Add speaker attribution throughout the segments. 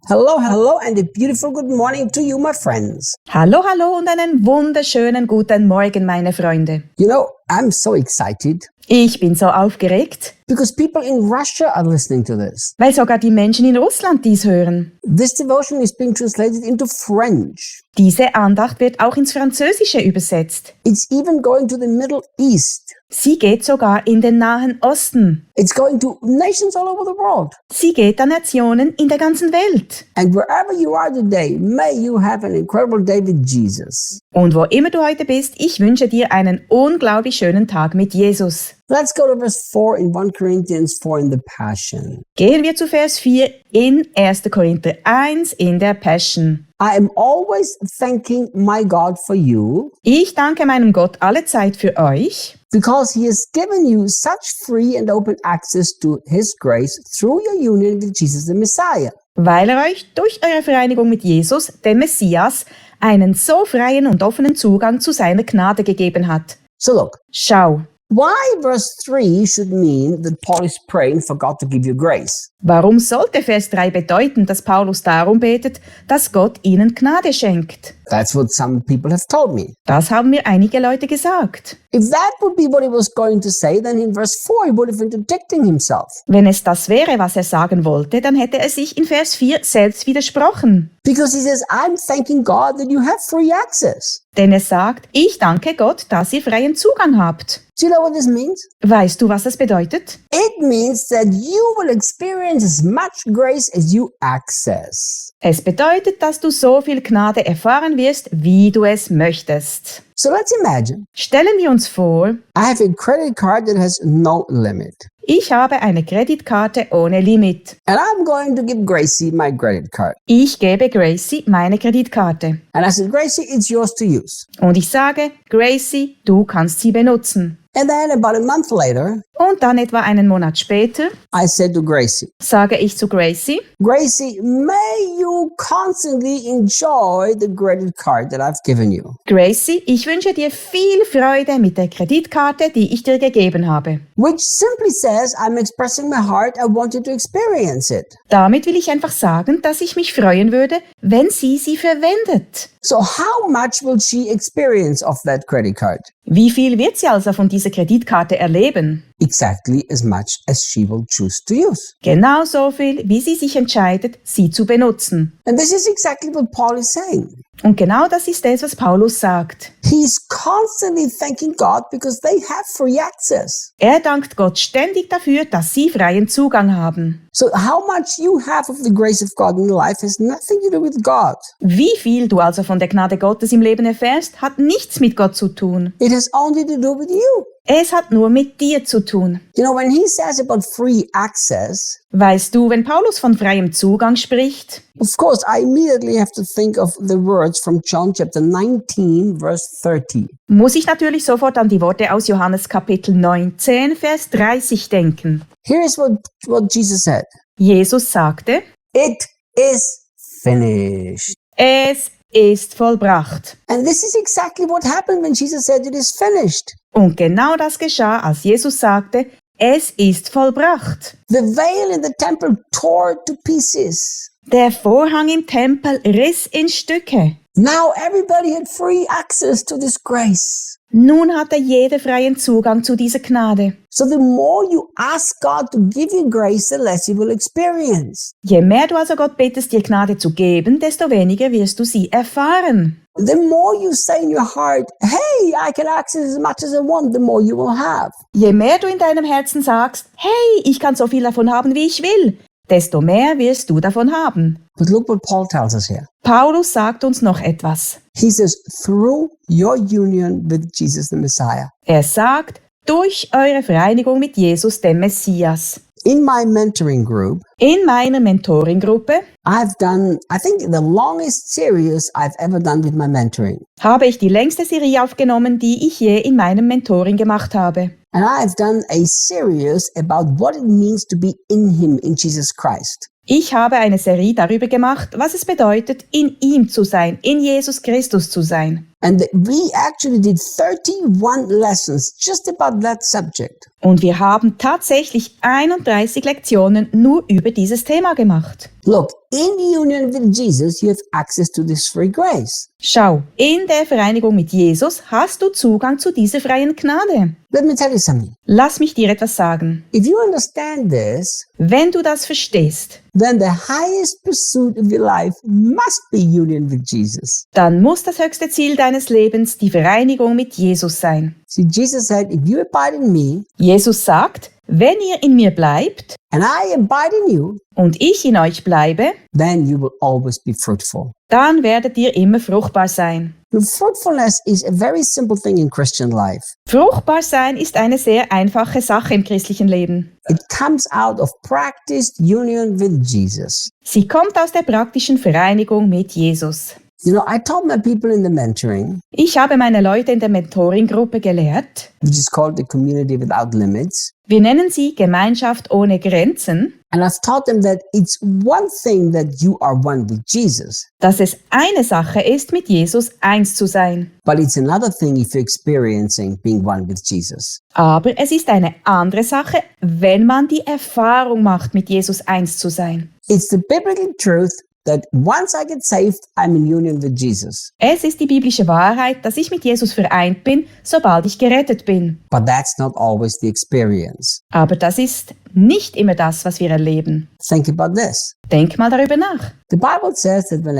Speaker 1: Hello, hello, and a beautiful good morning to you, my friends.
Speaker 2: Hallo, hallo und einen wunderschönen guten Morgen, meine Freunde.
Speaker 1: You know, I'm so excited
Speaker 2: Ich bin so aufgeregt,
Speaker 1: because people in Russia are listening to this.
Speaker 2: weil sogar die Menschen in Russland dies hören.
Speaker 1: This devotion is being translated into French.
Speaker 2: Diese Andacht wird auch ins Französische übersetzt.
Speaker 1: It's even going to the Middle East.
Speaker 2: Sie geht sogar in den Nahen Osten.
Speaker 1: It's going to nations all over the world.
Speaker 2: Sie geht an Nationen in der ganzen Welt.
Speaker 1: And wherever you are today, may you have an incredible day with Jesus.
Speaker 2: Und wo immer du heute bist, ich wünsche dir einen unglaublich schönen Tag mit Jesus.
Speaker 1: Let's go to verse 4 in 1 Corinthians 4 in the Passion.
Speaker 2: Gehen wir zu Vers 4 in 1. Korinther 1 in der Passion.
Speaker 1: I am always thanking my God for you
Speaker 2: Ich danke meinem Gott allezeit für euch,
Speaker 1: because he has given you such free and open access to his grace through your union with Jesus the Messiah.
Speaker 2: weil er euch durch eure Vereinigung mit Jesus, dem Messias, einen so freien und offenen Zugang zu seiner Gnade gegeben hat.
Speaker 1: So look,
Speaker 2: Schau,
Speaker 1: why verse 3 should mean that Paul is praying for God to give you grace?
Speaker 2: warum sollte Vers 3 bedeuten, dass Paulus darum betet, dass Gott ihnen Gnade schenkt?
Speaker 1: That's what some people have told me.
Speaker 2: Das haben mir einige Leute gesagt.
Speaker 1: If that would be what he was going to say, then in verse 4 he would have been contradicting himself.
Speaker 2: Wenn es das wäre, was er sagen wollte, dann hätte er sich in Vers 4 selbst widersprochen.
Speaker 1: Because he says, I'm thanking God that you have free access.
Speaker 2: Denn er sagt, ich danke Gott, dass ihr freien Zugang habt.
Speaker 1: Do you know what this means?
Speaker 2: Weißt du, was das bedeutet?
Speaker 1: It means that you will experience as much grace as you access.
Speaker 2: Es bedeutet, dass du so viel Gnade erfahren wirst, wie du es möchtest.
Speaker 1: So let's imagine
Speaker 2: Stellen wir uns vor,
Speaker 1: I have a credit card that has no limit.
Speaker 2: ich habe eine Kreditkarte ohne Limit.
Speaker 1: And I'm going to give Gracie my credit card.
Speaker 2: Ich gebe Gracie meine Kreditkarte.
Speaker 1: And I said, Gracie, it's yours to use.
Speaker 2: Und ich sage, Gracie, du kannst sie benutzen.
Speaker 1: And then about a month later,
Speaker 2: Und dann etwa einen Monat später
Speaker 1: I said to Gracie,
Speaker 2: sage ich zu Gracie,
Speaker 1: Gracie, may you constantly enjoy the credit card that I've given you.
Speaker 2: Gracie, ich wünsche dir viel Freude mit der Kreditkarte, die ich dir gegeben habe.
Speaker 1: Which simply says I'm expressing my heart. I want you to experience it.
Speaker 2: Damit will ich einfach sagen, dass ich mich freuen würde, wenn sie verwendet.
Speaker 1: So how much will she experience of that credit card?
Speaker 2: Wie viel wird sie also von dieser Kreditkarte erleben?
Speaker 1: Exactly as much as she will choose to use.
Speaker 2: Genau so viel, wie sie sich entscheidet, sie zu benutzen.
Speaker 1: And this is exactly what Paul is saying.
Speaker 2: Und genau das ist es, was Paulus sagt.
Speaker 1: He's constantly thanking God because they have free access.
Speaker 2: Er dankt Gott ständig dafür, dass sie freien Zugang haben.
Speaker 1: So how much you have of the grace of God in your life has nothing to do with God.
Speaker 2: Wie viel du also von der Gnade Gottes im Leben erfährst, hat nichts mit Gott zu tun.
Speaker 1: It has only to do with you.
Speaker 2: Es hat nur mit dir zu tun.
Speaker 1: You know, when he says about free access,
Speaker 2: Weißt du, wenn Paulus von freiem Zugang spricht,
Speaker 1: of course, I immediately have to think of the words from John chapter 19, verse 30.
Speaker 2: muss ich natürlich sofort an die Worte aus Johannes Kapitel 19, Vers 30 denken.
Speaker 1: Here is what Jesus said.
Speaker 2: Jesus sagte,
Speaker 1: It is finished.
Speaker 2: es ist vollbracht.
Speaker 1: And this is exactly what happened when Jesus said it is finished.
Speaker 2: Und genau das geschah, als Jesus sagte, es ist vollbracht.
Speaker 1: The veil in the temple tore to pieces.
Speaker 2: Der Vorhang im Tempel riss in Stücke.
Speaker 1: Now everybody had free access to this grace.
Speaker 2: Nun hatte jeder freien Zugang zu dieser Gnade.
Speaker 1: So the more you ask God to give you grace, the less you will experience.
Speaker 2: Je mehr du also Gott bittest, dir Gnade zu geben, desto weniger wirst du sie erfahren.
Speaker 1: The more you say in your heart, hey, I can access as much as I want, the more you will have.
Speaker 2: Je mehr du in deinem Herzen sagst, hey, ich kann so viel davon haben, wie ich will, desto mehr wirst du davon haben.
Speaker 1: But look what Paul tells us here.
Speaker 2: Paulus sagt uns noch etwas.
Speaker 1: He says, through your union with Jesus the Messiah.
Speaker 2: Er sagt, durch eure Vereinigung mit Jesus, dem Messias.
Speaker 1: In my mentoring group,
Speaker 2: In meiner Mentoring-Gruppe
Speaker 1: I've done, I think, the longest series I've ever done with my mentoring.
Speaker 2: habe ich die längste Serie aufgenommen, die ich je in meinem Mentoring gemacht habe.
Speaker 1: And I've done a series about what it means to be in Him, in Jesus Christ.
Speaker 2: Ich habe eine Serie darüber gemacht, was es bedeutet, in ihm zu sein, in Jesus Christus zu sein.
Speaker 1: And we actually did 31 lessons just about that subject.
Speaker 2: Und wir haben tatsächlich 31 Lektionen nur über dieses Thema gemacht.
Speaker 1: Look, in union with Jesus, you have access to this free grace.
Speaker 2: Schau, in der Vereinigung mit Jesus hast du Zugang zu dieser freien Gnade.
Speaker 1: Let me tell you something.
Speaker 2: Lass mich dir etwas sagen.
Speaker 1: If you understand this,
Speaker 2: Wenn du das verstehst,
Speaker 1: then the highest pursuit of your life must be union with Jesus.
Speaker 2: dann muss das höchste Ziel deines Lebens die Vereinigung mit Jesus sein.
Speaker 1: See, Jesus said, if you abide in me
Speaker 2: Jesus sagt, wenn ihr in mir bleibt
Speaker 1: and I abide in you,
Speaker 2: und ich in euch bleibe,
Speaker 1: then you will always be fruitful.
Speaker 2: dann werdet ihr immer fruchtbar sein.
Speaker 1: Now, fruitfulness is a very simple thing in Christian life.
Speaker 2: Fruchtbar sein ist eine sehr einfache Sache im christlichen Leben.
Speaker 1: It comes out of practiced union with Jesus.
Speaker 2: Sie kommt aus der praktischen Vereinigung mit Jesus.
Speaker 1: You know, I told my people in the mentoring,
Speaker 2: Ich habe meine Leute in der Mentoring-Gruppe gelehrt.
Speaker 1: which is called the Community Without Limits,
Speaker 2: Wir nennen sie Gemeinschaft ohne Grenzen,
Speaker 1: and I've taught them that it's one thing that you are one with Jesus,
Speaker 2: dass es eine Sache ist, mit Jesus eins zu sein.
Speaker 1: but it's another thing if you're experiencing being one with Jesus.
Speaker 2: Aber es ist eine andere Sache, wenn man die Erfahrung macht, mit Jesus eins zu sein.
Speaker 1: It's the biblical truth that once I get saved, I'm in union with Jesus.
Speaker 2: Es ist die biblische Wahrheit, dass ich mit Jesus vereint bin, sobald ich gerettet bin.
Speaker 1: But that's not always the experience.
Speaker 2: Aber das ist nicht immer das, was wir erleben.
Speaker 1: Think about this.
Speaker 2: Denk mal darüber nach.
Speaker 1: The Bible says that when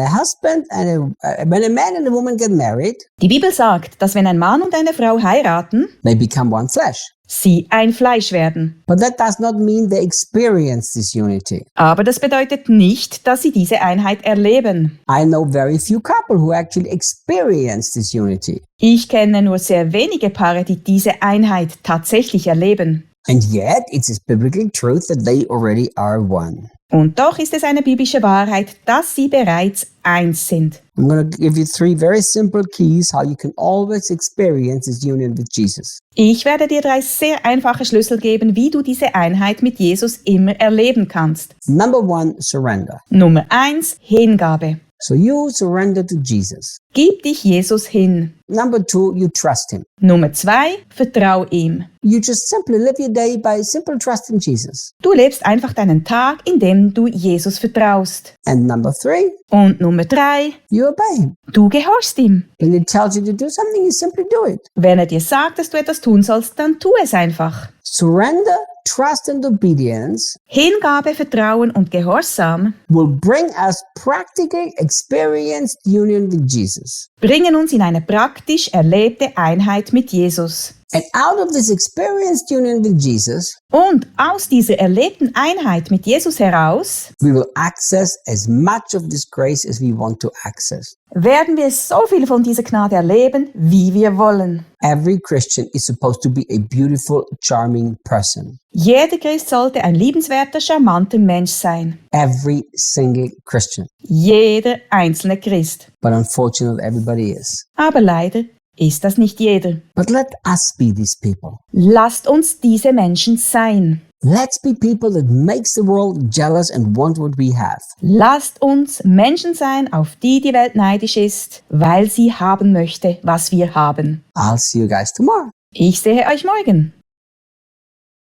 Speaker 1: when a man and a woman get married,
Speaker 2: Die Bibel sagt, dass wenn ein Mann und eine Frau heiraten,
Speaker 1: they become one flesh.
Speaker 2: sie ein Fleisch werden.
Speaker 1: But that does not mean they experience this unity.
Speaker 2: Aber das bedeutet nicht, dass sie diese Einheit erleben.
Speaker 1: I know very few couple who actually experience this unity.
Speaker 2: Ich kenne nur sehr wenige Paare, die diese Einheit tatsächlich erleben.
Speaker 1: And yet, it's a biblical truth that they already are one.
Speaker 2: Und doch ist es eine biblische Wahrheit, dass sie bereits eins sind.
Speaker 1: I'm going to give you 3 very simple keys how you can always experience this union with Jesus.
Speaker 2: Ich werde dir 3 sehr einfache Schlüssel geben, wie du diese Einheit mit Jesus immer erleben kannst.
Speaker 1: Number 1, surrender.
Speaker 2: Nummer 1, Hingabe.
Speaker 1: So you surrender to Jesus.
Speaker 2: Gib dich Jesus hin.
Speaker 1: Number 2, you trust him.
Speaker 2: Nummer 2, vertrau ihm.
Speaker 1: You just simply live your day by simple trust in Jesus.
Speaker 2: Du lebst einfach deinen Tag, indem du Jesus vertraust.
Speaker 1: And number 3,
Speaker 2: Und Nummer 3,
Speaker 1: you obey him.
Speaker 2: du gehorchst ihm.
Speaker 1: When he tells you to do something, you simply do it.
Speaker 2: Wenn er dir sagt, dass du etwas tun sollst, dann tu es einfach.
Speaker 1: Surrender, trust and obedience
Speaker 2: Hingabe, Vertrauen und Gehorsam
Speaker 1: will bring us practical experienced union with Jesus.
Speaker 2: bringen uns in eine praktisch erlebte Einheit mit Jesus.
Speaker 1: And out of this experienced union with Jesus,
Speaker 2: Und aus dieser erlebten Einheit mit Jesus heraus
Speaker 1: we will access as much of this grace as we want to access.
Speaker 2: werden wir so viel von dieser Gnade erleben, wie wir wollen.
Speaker 1: Every Christian is supposed to be a beautiful, charming person.
Speaker 2: Jeder Christ sollte ein liebenswerter, charmanter Mensch sein.
Speaker 1: Every single Christian.
Speaker 2: Jeder einzelne Christ.
Speaker 1: But unfortunately, everybody is.
Speaker 2: Aber leider ist das nicht jeder.
Speaker 1: But let us be these people.
Speaker 2: Lasst uns diese Menschen sein.
Speaker 1: Let's be people that makes the world jealous and want what we have.
Speaker 2: Lasst uns Menschen sein, auf die die Welt neidisch ist, weil sie haben möchte, was wir haben.
Speaker 1: I'll see you guys tomorrow.
Speaker 2: Ich sehe euch morgen.